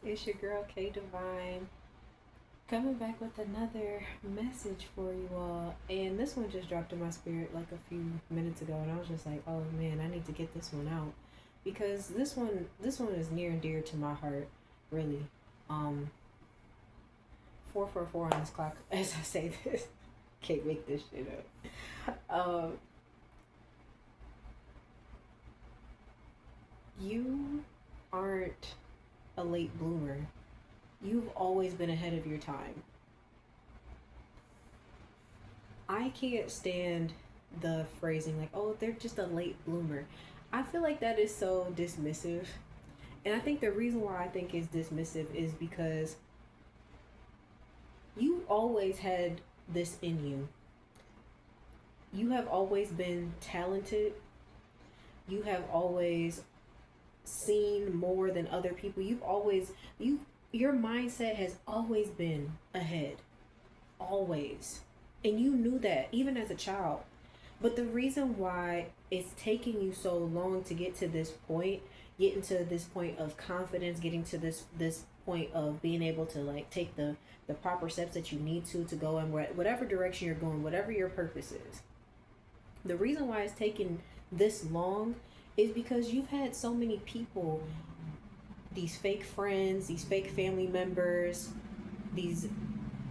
It's your girl K Divine coming back with another message for you all. And this one just dropped in my spirit like a few minutes ago, and I was just like, "Oh man, I need to get this one out because this one is near and dear to my heart, really." Um 444 on this clock as I say this. Can't make this shit up. You aren't a late bloomer. You've always been ahead of your time. I can't stand the phrasing like, oh, they're just a late bloomer. I feel like that is so dismissive. And I think the reason why I think it's dismissive is because you always had this in you. You have always been talented. You have always seen more than other people. Your mindset has always been ahead. Always. And you knew that even as a child. But the reason why it's taking you so long to get to this point, getting to this point of confidence, getting to this point of being able to like take the proper steps that you need to go in whatever direction you're going, whatever your purpose is. The reason why it's taken this long is because you've had so many people, these fake friends, these fake family members, these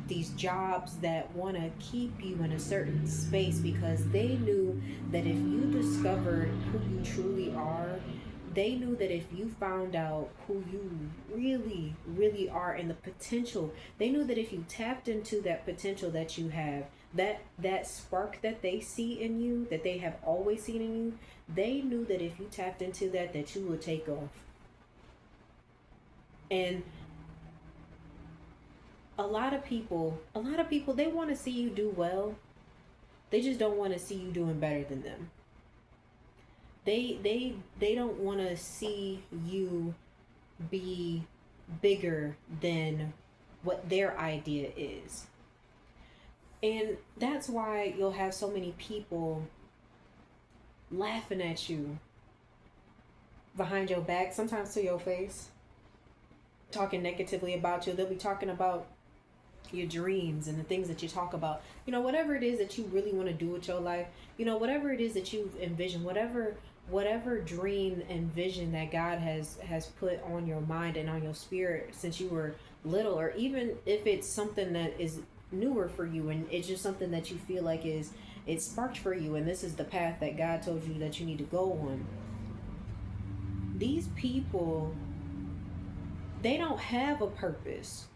these jobs that want to keep you in a certain space because they knew that if you discovered who you truly are, they knew that if you found out who you really, really are and the potential, they knew that if you tapped into that potential that you have, that spark that they see in you, that they have always seen in you, they knew that if you tapped into that you would take off. And a lot of people they want to see you do well. They just don't want to see you doing better than them. They don't want to see you be bigger than what their idea is. And that's why you'll have so many people laughing at you behind your back, sometimes to your face, talking negatively about you. They'll be talking about your dreams and the things that you talk about. Whatever it is that you really want to do with your life, whatever it is that you've envisioned, whatever dream and vision that God has put on your mind and on your spirit since you were little, or even if it's something that is newer for you and it's just something that you feel like is it's sparked for you and this is the path that God told you that you need to go on. These people, they don't have a purpose.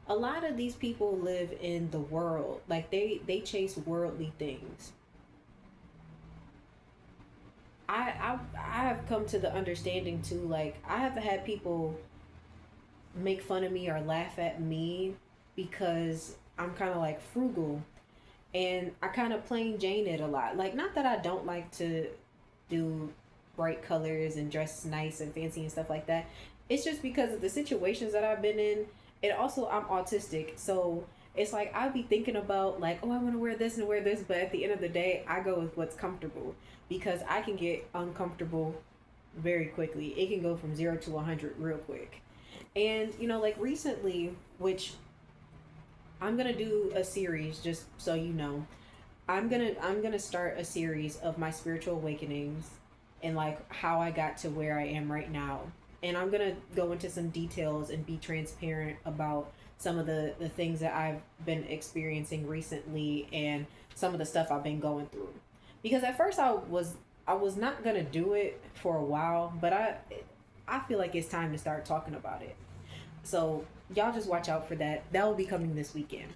A lot of these people live in the world, like they chase worldly things. I have come to the understanding too, like I have had people make fun of me or laugh at me because I'm kind of like frugal, and I kind of plain Jane it a lot. Like, not that I don't like to do bright colors and dress nice and fancy and stuff like that. It's just because of the situations that I've been in. And also, I'm autistic, so it's like I'll be thinking about like, oh, I want to wear this and wear this, but at the end of the day, I go with what's comfortable because I can get uncomfortable very quickly. It can go from 0 to 100 real quick. And like recently, which I'm gonna do a series, just so you know. I'm gonna start a series of my spiritual awakenings and like how I got to where I am right now. And I'm gonna go into some details and be transparent about some of the things that I've been experiencing recently and some of the stuff I've been going through. Because at first I was not gonna do it for a while, but I feel like it's time to start talking about it. So y'all just watch out for that. That will be coming this weekend.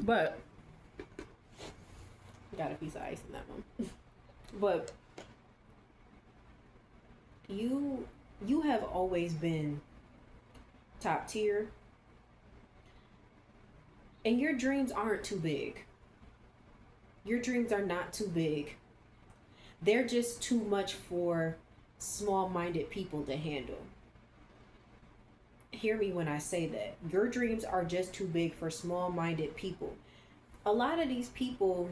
But got a piece of ice in that one. But you have always been top tier, and your dreams aren't too big. Your dreams are not too big. They're just too much for small-minded people to handle. Hear me when I say that. Your dreams are just too big for small-minded people. A lot of these people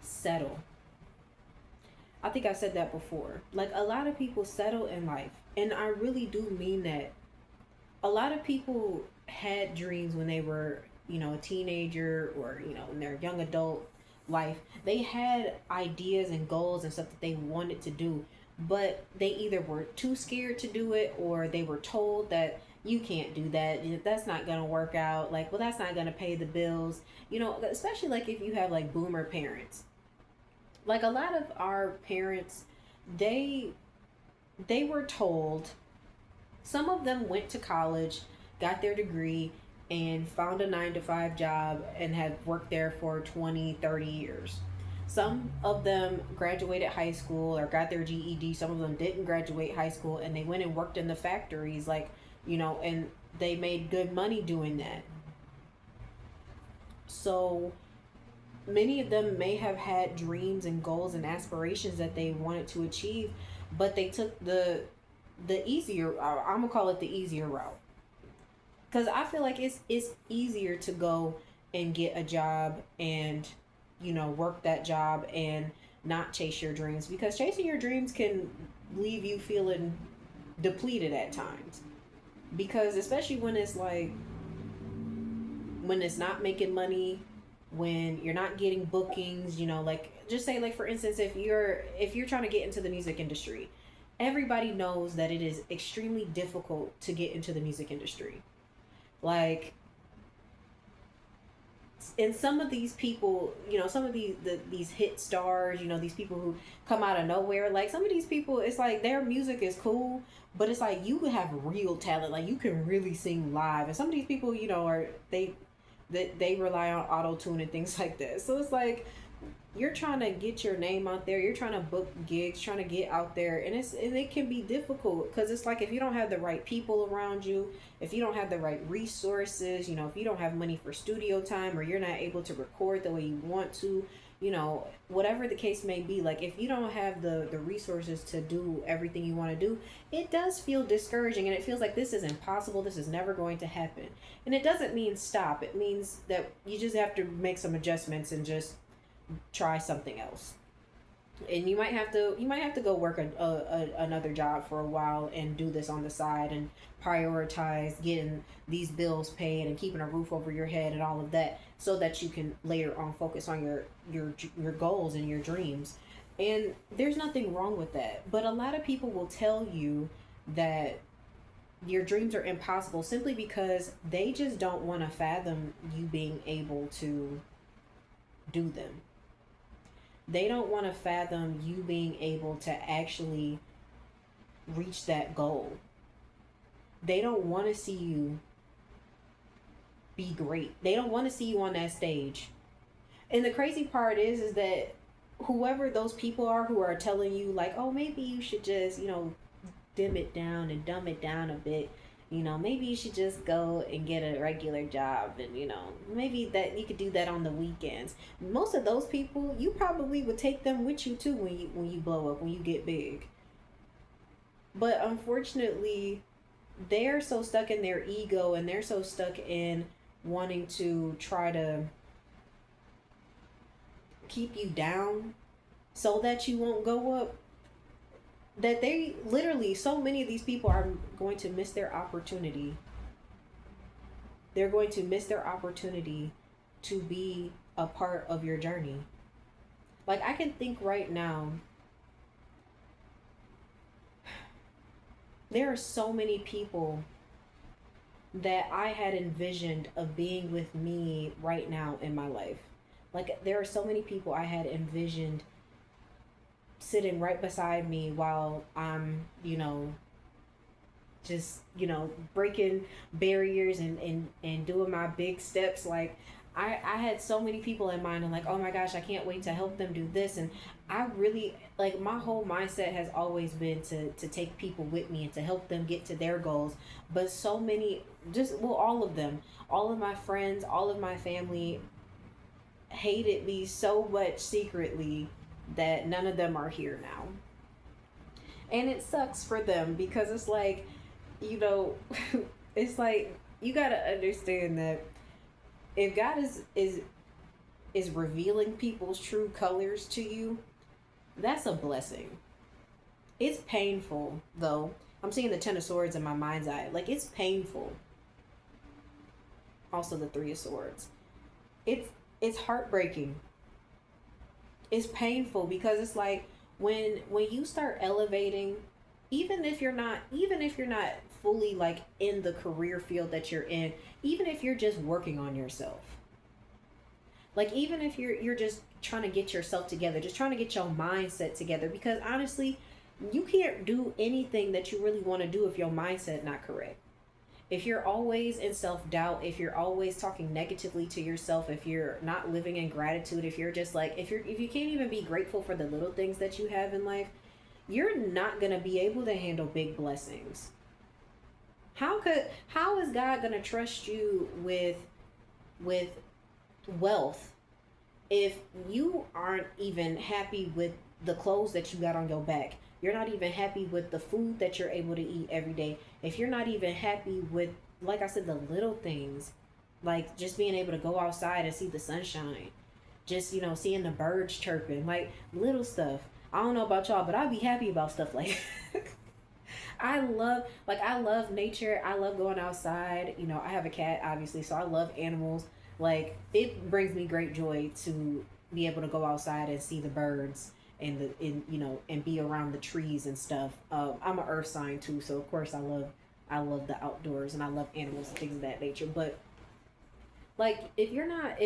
settle. I think I said that before. Like a lot of people settle in life, and I really do mean that. A lot of people had dreams when they were, a teenager or, in their young adult life. They had ideas and goals and stuff that they wanted to do, but they either were too scared to do it or they were told that you can't do that. That's not going to work out. Like, well, that's not going to pay the bills. Especially like if you have like boomer parents. Like a lot of our parents, they they were told. Some of them went to college, got their degree, and found a 9 to 5 job and had worked there for 20, 30 years. Some of them graduated high school or got their GED. Some of them didn't graduate high school and they went and worked in the factories, like, and they made good money doing that. So many of them may have had dreams and goals and aspirations that they wanted to achieve, but they took the easier, I'm gonna call it the easier route, because I feel like it's easier to go and get a job and work that job and not chase your dreams, because chasing your dreams can leave you feeling depleted at times, because especially when it's like when it's not making money, when you're not getting bookings, like just say like for instance, if you're trying to get into the music industry, everybody knows that it is extremely difficult to get into the music industry. Like, and some of these people, some of these hit stars, these people who come out of nowhere, like some of these people, it's like their music is cool, but it's like you have real talent, like you can really sing live, and some of these people, are they rely on auto tune and things like that. So it's like you're trying to get your name out there, you're trying to book gigs, trying to get out there, and it can be difficult, because it's like if you don't have the right people around you, if you don't have the right resources, if you don't have money for studio time, or you're not able to record the way you want to, whatever the case may be, like if you don't have the resources to do everything you want to do, it does feel discouraging, and it feels like this is impossible, this is never going to happen. And it doesn't mean stop, it means that you just have to make some adjustments and just try something else. And you might have to go work another job for a while and do this on the side and prioritize getting these bills paid and keeping a roof over your head and all of that, so that you can later on focus on your goals and your dreams. And there's nothing wrong with that, but a lot of people will tell you that your dreams are impossible simply because they just don't want to fathom you being able to do them. They don't want to fathom you being able to actually reach that goal. They don't want to see you be great. They don't want to see you on that stage. And the crazy part is that whoever those people are who are telling you like, oh, maybe you should just, dim it down and dumb it down a bit. Maybe you should just go and get a regular job, and maybe that you could do that on the weekends. Most of those people, you probably would take them with you too when you blow up, when you get big. But unfortunately, they're so stuck in their ego, and they're so stuck in wanting to try to keep you down so that you won't go up, that they literally, so many of these people are going to miss their opportunity. They're going to miss their opportunity to be a part of your journey. Like I can think right now, there are so many people that I had envisioned of being with me right now in my life. Like there are so many people I had envisioned sitting right beside me while I'm, just, breaking barriers and doing my big steps. Like I had so many people in mind, and like, oh my gosh, I can't wait to help them do this. And I really, like, my whole mindset has always been to take people with me and to help them get to their goals. But so many, all of them, all of my friends, all of my family hated me so much secretly that none of them are here now. And it sucks for them, because it's like, it's like you got to understand that if God is revealing people's true colors to you, That's a blessing. It's painful though. I'm seeing the Ten of Swords in my mind's eye. Like, it's painful. Also the Three of Swords. It's it's heartbreaking. It's painful because it's like when you start elevating, even if you're not fully like in the career field that you're in, even if you're just working on yourself, like even if you're just trying to get yourself together, just trying to get your mindset together, because honestly, you can't do anything that you really want to do if your mindset not correct. If you're always in self-doubt, if you're always talking negatively to yourself, if you're not living in gratitude, if you're just like, if you can't even be grateful for the little things that you have in life, you're not going to be able to handle big blessings. How is God going to trust you with wealth if you aren't even happy with the clothes that you got on your back? You're not even happy with the food that you're able to eat every day. If you're not even happy with, like I said, the little things, like just being able to go outside and see the sunshine, just, seeing the birds chirping, like little stuff. I don't know about y'all, but I'd be happy about stuff like I love nature. I love going outside. I have a cat obviously, so I love animals. Like, it brings me great joy to be able to go outside and see the birds and and be around the trees and stuff. I'm an earth sign too, so of course I love the outdoors and I love animals and things of that nature. But like, if you're not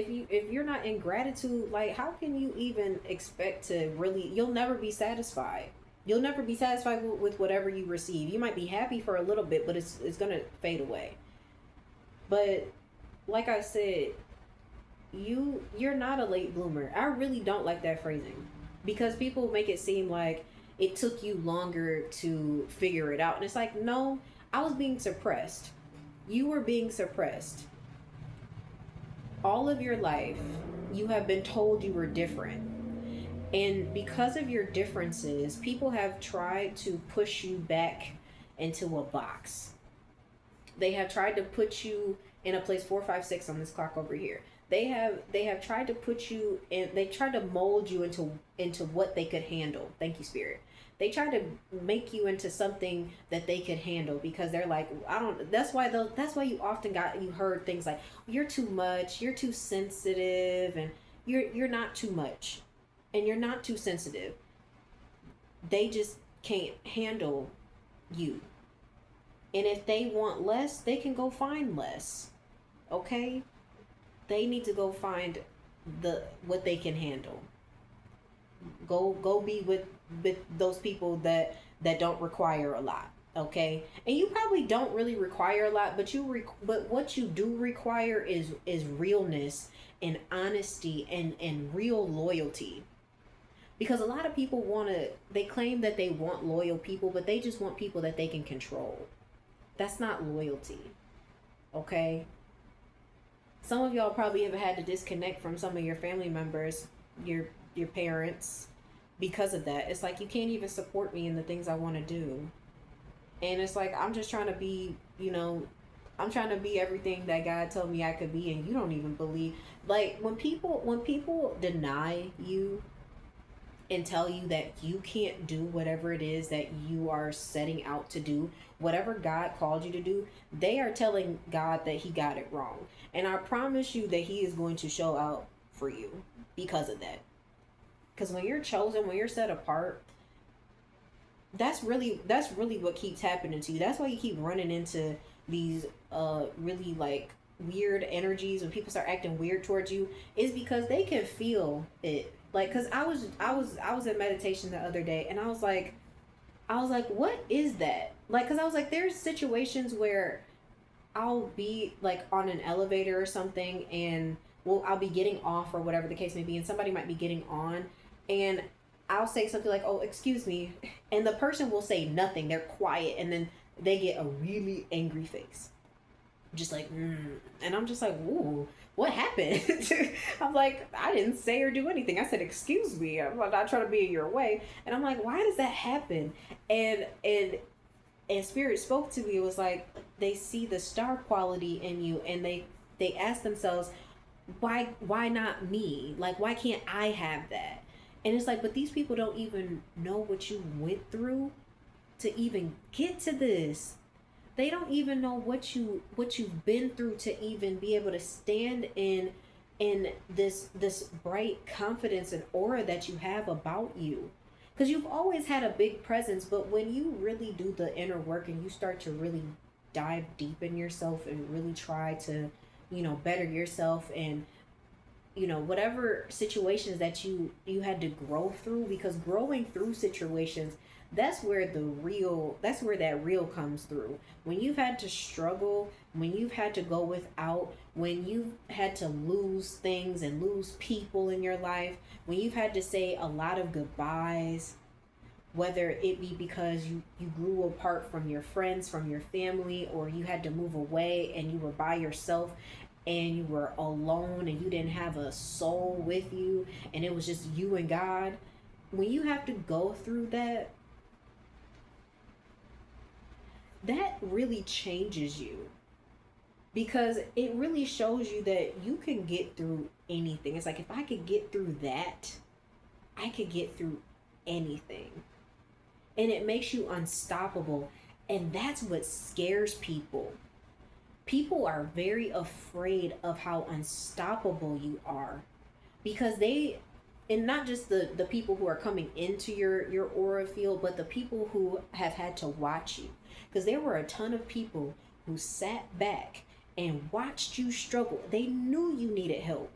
in gratitude, like how can you even expect to really, you'll never be satisfied. You'll never be satisfied with whatever you receive. You might be happy for a little bit, but it's going to fade away. But like I said, you're not a late bloomer. I really don't like that phrasing, because people make it seem like it took you longer to figure it out, and it's like, no, I was being suppressed. You were being suppressed all of your life. You have been told you were different, and because of your differences, people have tried to push you back into a box. They have tried to put you in a place, 456 on this clock over here. They have tried to put you in, they tried to mold you into what they could handle. Thank you, Spirit. They tried to make you into something that they could handle, because they're like, I don't, that's why you heard things like, you're too much, you're too sensitive, and you're not too much, and you're not too sensitive. They just can't handle you. And if they want less, they can go find less. Okay? They need to go find the what they can handle. Go be with those people that don't require a lot. Okay? And you probably don't really require a lot, but but what you do require is realness and honesty and real loyalty. Because a lot of people they claim that they want loyal people, but they just want people that they can control. That's not loyalty. Okay? Some of y'all probably have had to disconnect from some of your family members, your parents, because of that. It's like, you can't even support me in the things I want to do. And it's like, I'm just trying to be, I'm trying to be everything that God told me I could be, and you don't even believe. Like, when people deny you and tell you that you can't do whatever it is that you are setting out to do, whatever God called you to do, they are telling God that he got it wrong. And I promise you that he is going to show out for you because of that. Because when you're chosen, when you're set apart, that's really what keeps happening to you. That's why you keep running into these really like weird energies. When people start acting weird towards you, is because they can feel it. Like, cause I was in meditation the other day, and I was like, what is that? Like, cause I was like, there's situations where I'll be like on an elevator or something, and well, I'll be getting off or whatever the case may be, and somebody might be getting on, and I'll say something like, "Oh, excuse me," and the person will say nothing. They're quiet, and then they get a really angry face, just like, and I'm just like, "Ooh, what happened?" I'm like, I didn't say or do anything. I said, "Excuse me. I'm not trying to be in your way," and I'm like, "Why does that happen?" And Spirit spoke to me. It was like, they see the star quality in you, and they ask themselves, why not me? Like, why can't I have that? And it's like, but these people don't even know what you went through to even get to this. They don't even know what you've been through to even be able to stand in this bright confidence and aura that you have about you, because you've always had a big presence. But when you really do the inner work and you start to really dive deep in yourself and really try to, better yourself, and whatever situations that you had to grow through, because growing through situations, that's where that real comes through. When you've had to struggle, when you've had to go without, when you've had to lose things and lose people in your life, when you've had to say a lot of goodbyes, whether it be because you grew apart from your friends, from your family, or you had to move away and you were by yourself and you were alone and you didn't have a soul with you and it was just you and God. When you have to go through that, that really changes you, because it really shows you that you can get through anything. It's like, if I could get through that, I could get through anything. And it makes you unstoppable. And that's what scares people. People are very afraid of how unstoppable you are, because and not just the people who are coming into your aura field, but the people who have had to watch you. Because there were a ton of people who sat back and watched you struggle. They knew you needed help.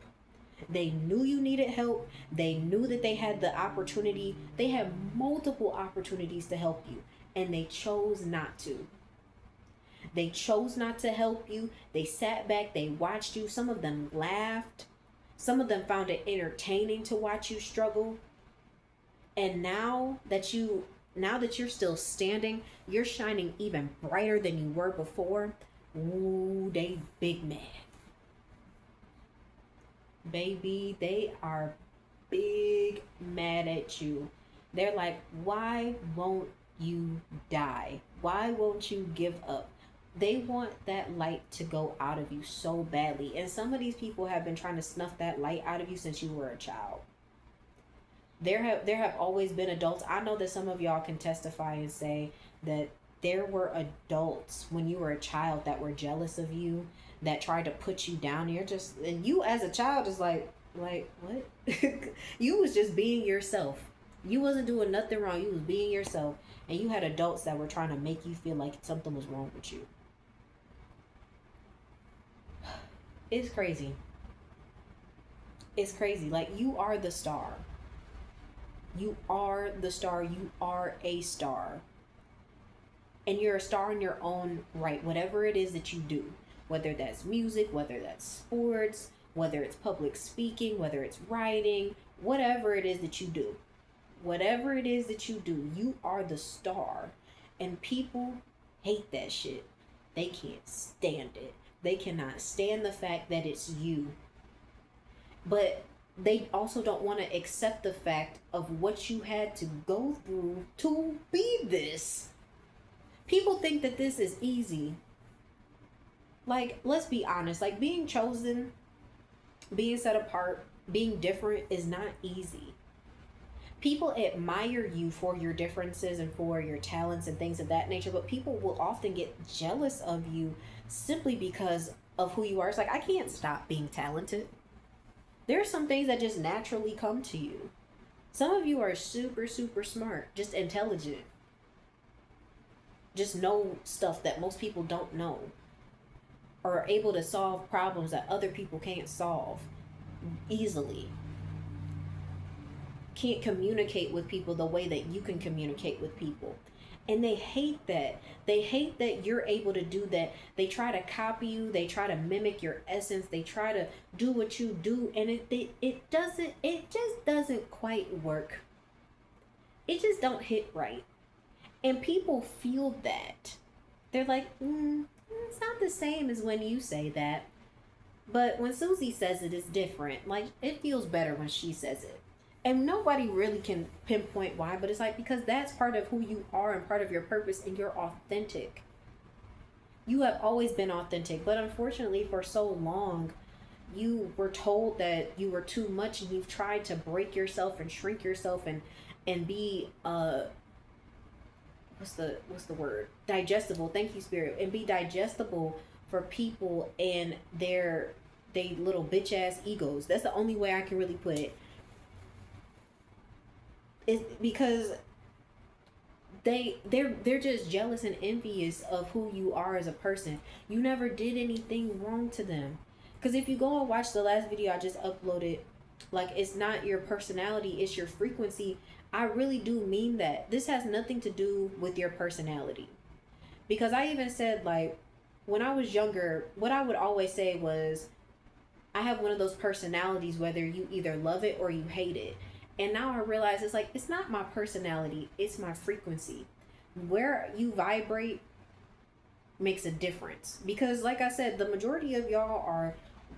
They knew you needed help. They knew that they had the opportunity. They had multiple opportunities to help you, and they chose not to. They chose not to help you. They sat back, they watched you. Some of them laughed. Some of them found it entertaining to watch you struggle. And now that you're still standing, you're shining even brighter than you were before. Ooh, they big mad. Baby, they are big mad at you. They're like, why won't you die? Why won't you give up? They want that light to go out of you so badly. And some of these people have been trying to snuff that light out of you since you were a child. There have always been adults. I know that some of y'all can testify and say that there were adults when you were a child that were jealous of you, that tried to put you down. And you as a child is like what? You was just being yourself. You wasn't doing nothing wrong. You was being yourself. And you had adults that were trying to make you feel like something was wrong with you. It's crazy. It's crazy. Like, you are the star. You are the star. You are a star. And you're a star in your own right. Whatever it is that you do, whether that's music, whether that's sports, whether it's public speaking, whether it's writing, whatever it is that you do, you are the star. And people hate that shit. They can't stand it. They cannot stand the fact that it's you. But they also don't want to accept the fact of what you had to go through to be this. People think that this is easy. Like, let's be honest. Like, being chosen, being set apart, being different is not easy. People admire you for your differences and for your talents and things of that nature, but people will often get jealous of you simply because of who you are. It's like, I can't stop being talented. There are some things that just naturally come to you. Some of you are super, super smart, just intelligent. Just know stuff that most people don't know. Or are able to solve problems that other people can't solve easily. Can't communicate with people the way that you can communicate with people. And they hate that. They hate that you're able to do that. They try to copy you. They try to mimic your essence. They try to do what you do. And it just doesn't quite work. It just don't hit right. And people feel that. They're like, it's not the same as when you say that. But when Susie says it, it's different. Like, it feels better when she says it. And nobody really can pinpoint why, but it's like, because that's part of who you are and part of your purpose, and you're authentic. You have always been authentic, but unfortunately for so long, you were told that you were too much, and you've tried to break yourself and shrink yourself and be what's the word, digestible, thank you, spirit, and be digestible for people and their they little bitch ass egos. That's the only way I can really put it. Is because they're just jealous and envious of who you are as a person. You never did anything wrong to them. Because if you go and watch the last video I just uploaded, like, it's not your personality, it's your frequency. I really do mean that. This has nothing to do with your personality. Because I even said, like, when I was younger, what I would always say was, I have one of those personalities, whether you either love it or you hate it. And now I realize it's like, it's not my personality, it's my frequency. Where you vibrate makes a difference. Because, like I said, the majority of y'all are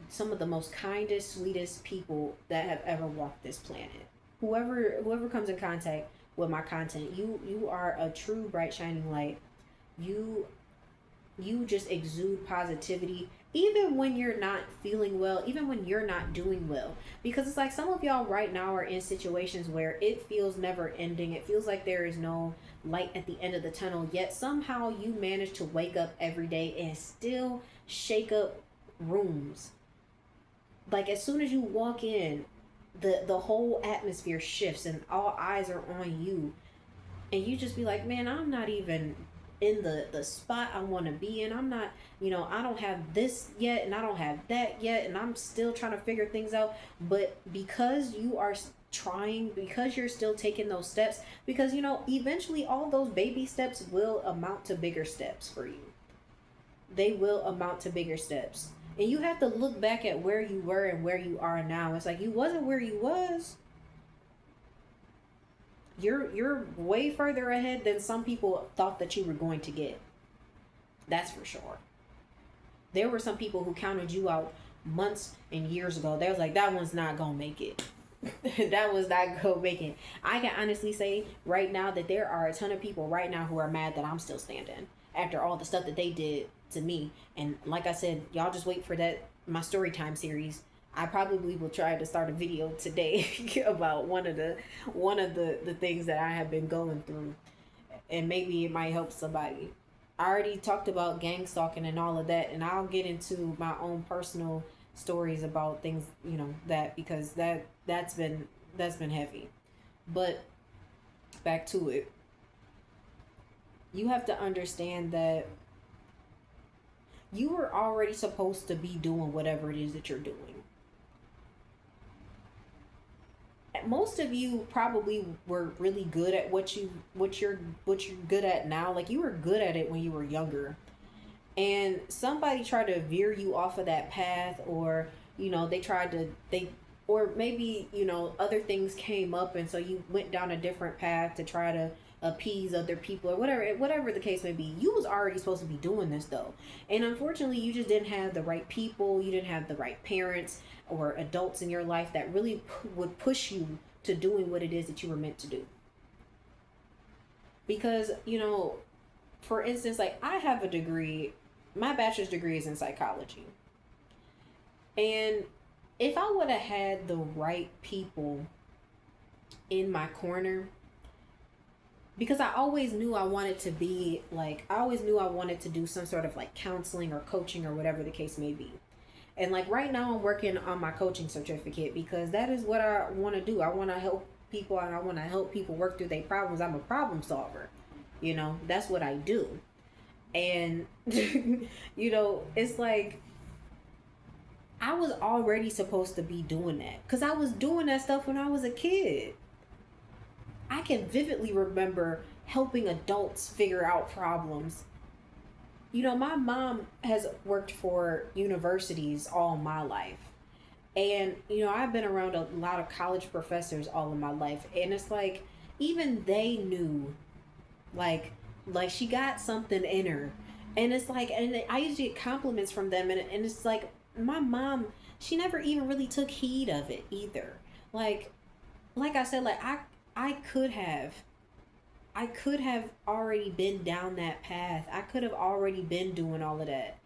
some of the most kindest, sweetest people that have ever walked this planet. Whoever comes in contact with my content, you are a true bright shining light. You just exude positivity, even when you're not feeling well, even when you're not doing well. Because it's like, some of y'all right now are in situations where it feels never ending. It feels like there is no light at the end of the tunnel, yet somehow you manage to wake up every day and still shake up rooms. Like, as soon as you walk in, the whole atmosphere shifts and all eyes are on you, and you just be like, man, I'm not even in the spot I want to be in. I'm not, I don't have this yet, and I don't have that yet, and I'm still trying to figure things out. But because you are trying, because you're still taking those steps, because eventually all those baby steps will amount to bigger steps for you. They will amount to bigger steps. And you have to look back at where you were and where you are now. It's like, you wasn't where you was. You're way further ahead than some people thought that you were going to get. That's for sure. There were some people who counted you out months and years ago. They was like, that one's not gonna make it. That was not gonna make it. I can honestly say right now that there are a ton of people right now who are mad that I'm still standing after all the stuff that they did to me. And like I said, y'all just wait for that, my story time series. I probably will try to start a video today about one of the things that I have been going through, and maybe it might help somebody. I already talked about gang stalking and all of that, and I'll get into my own personal stories about things, that, because that's been heavy. But back to it. You have to understand that you were already supposed to be doing whatever it is that you're doing. Most of you probably were really good at what you're good at now. Like, you were good at it when you were younger, and somebody tried to veer you off of that path, or or maybe other things came up, and so you went down a different path to try to appease other people, or whatever the case may be. You was already supposed to be doing this though, and unfortunately you just didn't have the right people, you didn't have the right parents or adults in your life that really would push you to doing what it is that you were meant to do. Because for instance, like, I have a degree, my bachelor's degree is in psychology, and if I would have had the right people in my corner, because I always knew I wanted to be like, I always knew I wanted to do some sort of like counseling or coaching or whatever the case may be. And like right now I'm working on my coaching certificate, because that is what I want to do. I want to help people, and I want to help people work through their problems. I'm a problem solver. That's what I do. And it's like, I was already supposed to be doing that, because I was doing that stuff when I was a kid. I can vividly remember helping adults figure out problems. My mom has worked for universities all my life. And, I've been around a lot of college professors all of my life. And it's like, even they knew, like she got something in her. And it's like, and I used to get compliments from them. And it's like, my mom, she never even really took heed of it either. Like I said, like, I could have already been down that path. I could have already been doing all of that.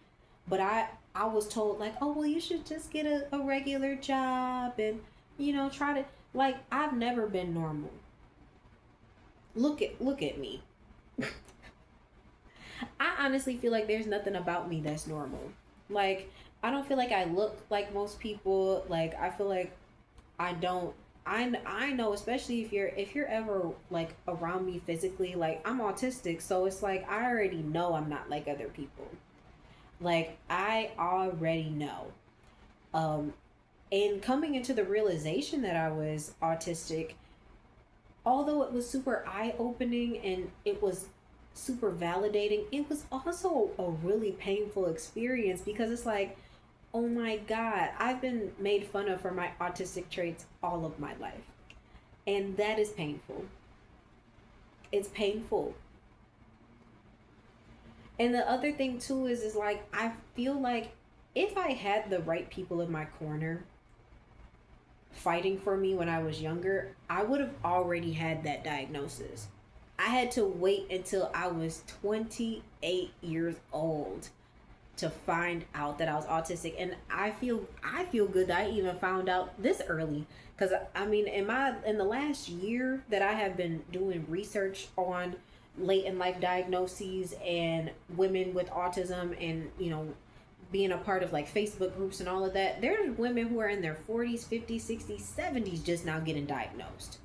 But I was told like, oh well, you should just get a regular job and try to, like, I've never been normal. Look at me. I honestly feel like there's nothing about me that's normal. Like, I don't feel like I look like most people. Like, I feel like I don't. I know, especially if you're ever like around me physically, like I'm autistic, so it's like I already know I'm not like other people. Like I already know. Um, and coming into the realization that I was autistic, although it was super eye opening and it was super validating, it was also a really painful experience because it's like, oh my God, I've been made fun of for my autistic traits all of my life. And that is painful. It's painful. And the other thing too is like I feel like if I had the right people in my corner fighting for me when I was younger, I would have already had that diagnosis. I had to wait until I was 28 years old to find out that I was autistic, and I feel good that I even found out this early because I mean in the last year that I have been doing research on late in life diagnoses and women with autism, and being a part of like Facebook groups and all of that, there's women who are in their 40s, 50s, 60s, 70s just now getting diagnosed.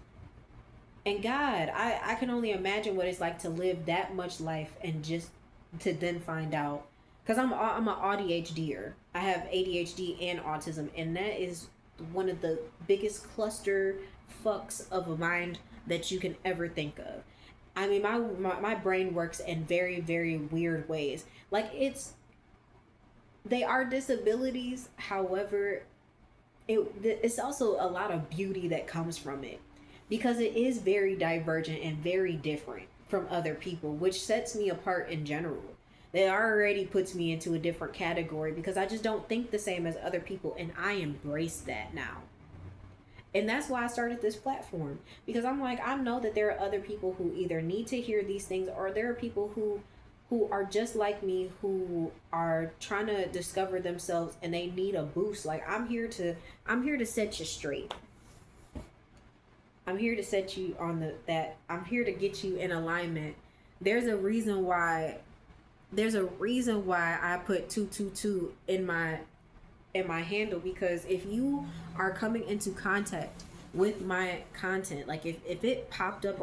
And God, I can only imagine what it's like to live that much life and just to then find out. Because I'm an ADHDer. I have ADHD and autism, and that is one of the biggest cluster fucks of a mind that you can ever think of. I mean, my brain works in very, very weird ways. Like, they are disabilities. However, it's also a lot of beauty that comes from it because it is very divergent and very different from other people, which sets me apart in general. It already puts me into a different category because I just don't think the same as other people, and I embrace that now. And that's why I started this platform, because I'm like, I know that there are other people who either need to hear these things, or there are people who are just like me, who are trying to discover themselves and they need a boost. Like I'm here to set you straight. I'm here to set you on I'm here to get you in alignment. There's a reason why I put 222 in my handle, because if you are coming into contact with my content, like if it popped up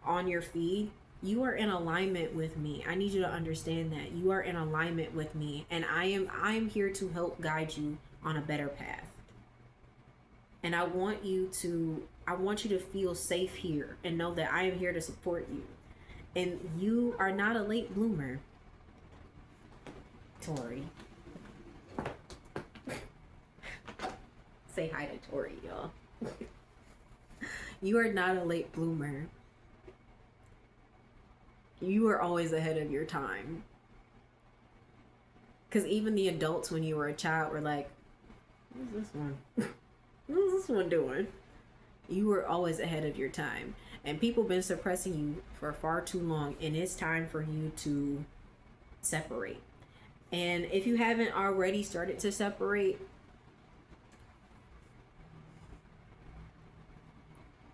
on your feed, you are in alignment with me. I need you to understand that you are in alignment with me, and I'm here to help guide you on a better path. And I want you to feel safe here and know that I am here to support you. And you are not a late bloomer, Tori. Say hi to Tori, y'all. You are not a late bloomer. You are always ahead of your time. Because even the adults, when you were a child, were like, what's this one? What's this one doing? You were always ahead of your time. And people been suppressing you for far too long. And it's time for you to separate. And if you haven't already started to separate,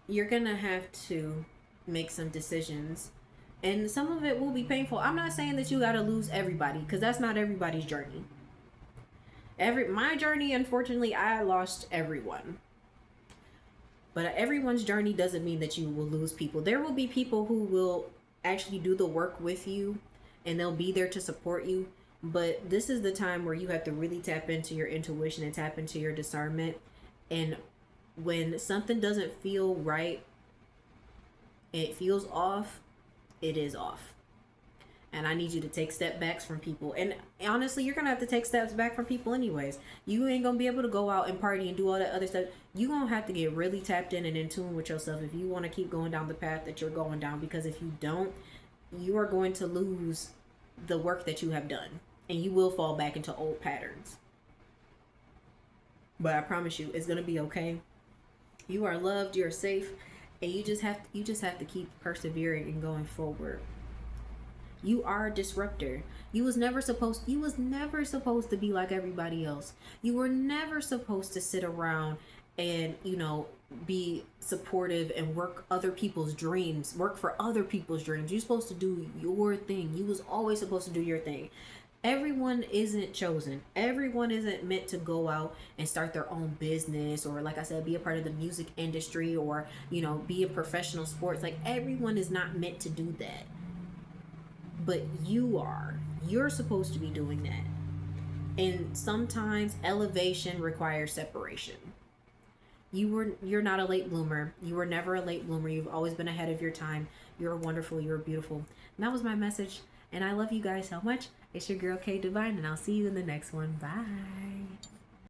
you're going to have to make some decisions. And some of it will be painful. I'm not saying that you got to lose everybody, because that's not everybody's journey. My journey, unfortunately, I lost everyone. But everyone's journey doesn't mean that you will lose people. There will be people who will actually do the work with you, and they'll be there to support you. But this is the time where you have to really tap into your intuition and tap into your discernment. And when something doesn't feel right, it feels off, it is off. And I need you to take step backs from people. And honestly, you're going to have to take steps back from people anyways. You ain't going to be able to go out and party and do all that other stuff. You're going to have to get really tapped in and in tune with yourself if you want to keep going down the path that you're going down. Because if you don't, you are going to lose the work that you have done. And you will fall back into old patterns. But I promise you, it's going to be okay. You are loved, you're safe, and you just have to keep persevering and going forward. You are a disruptor. You was never supposed to be like everybody else. You were never supposed to sit around and, be supportive and work for other people's dreams. You're supposed to do your thing. You was always supposed to do your thing. Everyone isn't chosen. Everyone isn't meant to go out and start their own business, or, like I said, be a part of the music industry, or, be a professional sports. Like, everyone is not meant to do that. But you are. You're supposed to be doing that. And sometimes elevation requires separation. You're not a late bloomer. You were never a late bloomer. You've always been ahead of your time. You're wonderful. You're beautiful. And that was my message. And I love you guys so much. It's your girl K Divine, and I'll see you in the next one. Bye.